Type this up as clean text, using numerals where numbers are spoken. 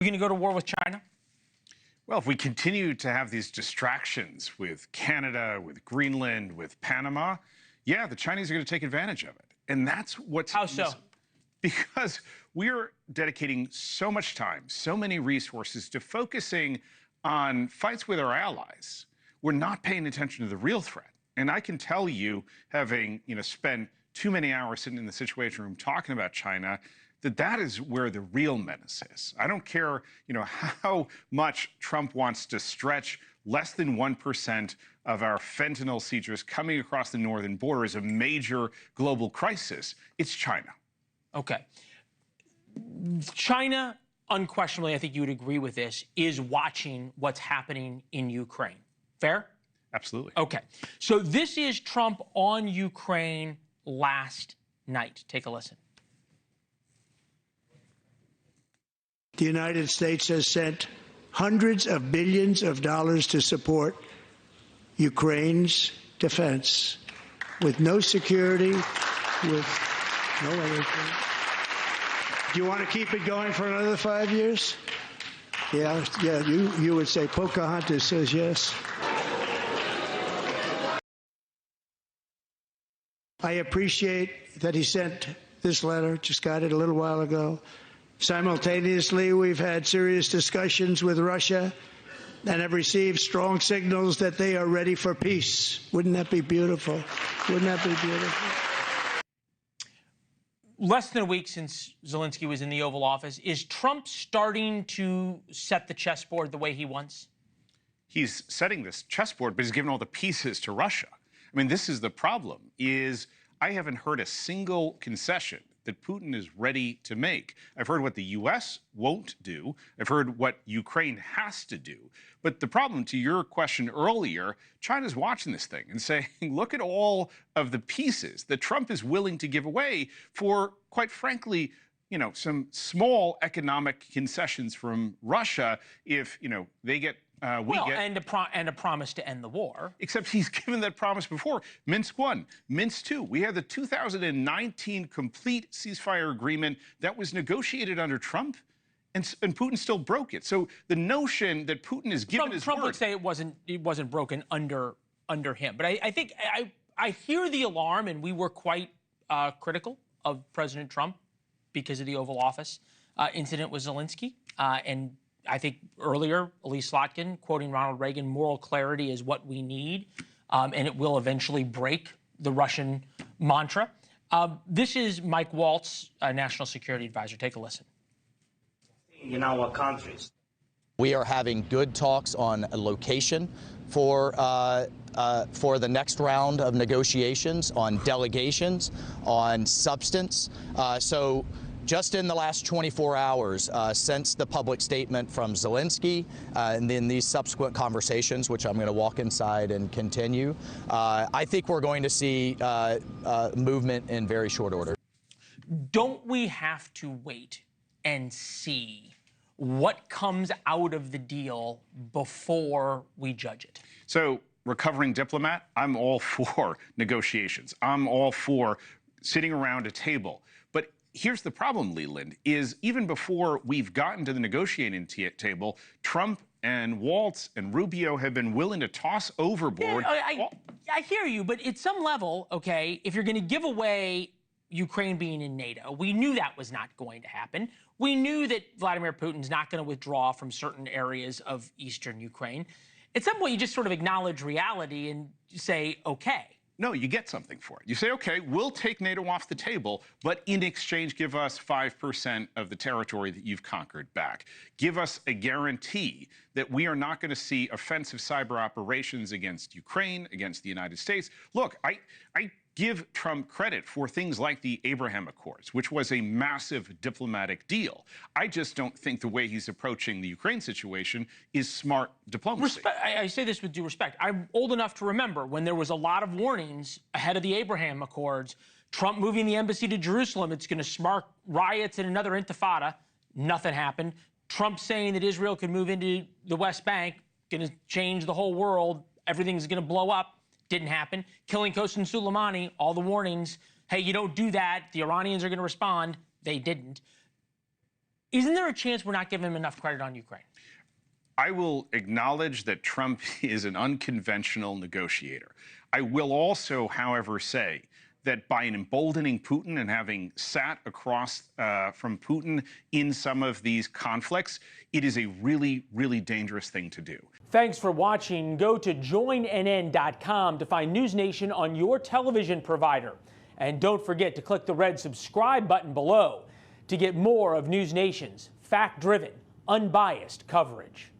We're going to go to war with China? Well, if we continue to have these distractions with Canada, with Greenland, with Panama, yeah, the Chinese are going to take advantage of it. And that's what's... How so? Because we're dedicating so much time, so many resources to focusing on fights with our allies. We're not paying attention to the real threat. And I can tell you, having spent too many hours sitting in the Situation Room talking about China, that is where the real menace is. I don't care, how much Trump wants to stretch less than 1% of our fentanyl seizures coming across the northern border as a major global crisis. It's China. Okay. China, unquestionably, I think you would agree with this, is watching what's happening in Ukraine. Fair? Absolutely. Okay. So this is Trump on Ukraine last night. Take a listen. The United States has sent hundreds of billions of dollars to support Ukraine's defense with no security, with no anything. Do you want to keep it going for another 5 years? Yeah, you would say Pocahontas says yes. I appreciate that he sent this letter, just got it a little while ago. Simultaneously, we've had serious discussions with Russia and have received strong signals that they are ready for peace. Wouldn't that be beautiful? Wouldn't that be beautiful? Less than a week since Zelensky was in the Oval Office, is Trump starting to set the chessboard the way he wants? He's setting this chessboard, but he's given all the pieces to Russia. I mean, this is the problem, is I haven't heard a single concession that Putin is ready to make. I've heard what the U.S. won't do. I've heard what Ukraine has to do. But the problem, to your question earlier, China's watching this thing and saying, look at all of the pieces that Trump is willing to give away for, quite frankly, some small economic concessions from Russia if, they get... and a promise to end the war. Except he's given that promise before. Minsk 1, Minsk 2. We had the 2019 complete ceasefire agreement that was negotiated under Trump, and Putin still broke it. So the notion that Putin is given his Trump word... would say it wasn't broken under him. But I think I hear the alarm, and we were quite critical of President Trump because of the Oval Office incident with Zelensky. And I think earlier, Elise Slotkin, quoting Ronald Reagan, moral clarity is what we need, and it will eventually break the Russian mantra. This is Mike Waltz, National Security Advisor. Take a listen. In our countries, we are having good talks on a location for the next round of negotiations, on delegations, on substance. So just in the last 24 hours, since the public statement from Zelensky, and then these subsequent conversations, which I'm going to walk inside and continue, I think we're going to see movement in very short order. Don't we have to wait and see what comes out of the deal before we judge it? So, recovering diplomat, I'm all for negotiations. I'm all for sitting around a table. But here's the problem, Leland, is even before we've gotten to the negotiating table, Trump and Waltz and Rubio have been willing to toss overboard. Yeah, I hear you, but at some level, okay, if you're going to give away Ukraine being in NATO, we knew that was not going to happen. We knew that Vladimir Putin's not going to withdraw from certain areas of eastern Ukraine. At some point, you just sort of acknowledge reality and say, okay. No, you get something for it. You say, okay, we'll take NATO off the table, but in exchange, give us 5% of the territory that you've conquered back. Give us a guarantee that we are not going to see offensive cyber operations against Ukraine, against the United States. Look, I give Trump credit for things like the Abraham Accords, which was a massive diplomatic deal. I just don't think the way he's approaching the Ukraine situation is smart diplomacy. I say this with due respect. I'm old enough to remember when there was a lot of warnings ahead of the Abraham Accords, Trump moving the embassy to Jerusalem, it's going to spark riots and another intifada. Nothing happened. Trump saying that Israel could move into the West Bank, going to change the whole world, everything's going to blow up. Didn't happen. Killing Qasem Soleimani, all the warnings, hey, you don't do that, the Iranians are going to respond. They didn't. Isn't there a chance we're not giving him enough credit on Ukraine? I will acknowledge that Trump is an unconventional negotiator. I will also, however, say that by emboldening Putin and having sat across from Putin in some of these conflicts, it is a really, really dangerous thing to do. Thanks for watching. Go to joinnn.com to find NewsNation on your television provider. And don't forget to click the red subscribe button below to get more of NewsNation's fact-driven, unbiased coverage.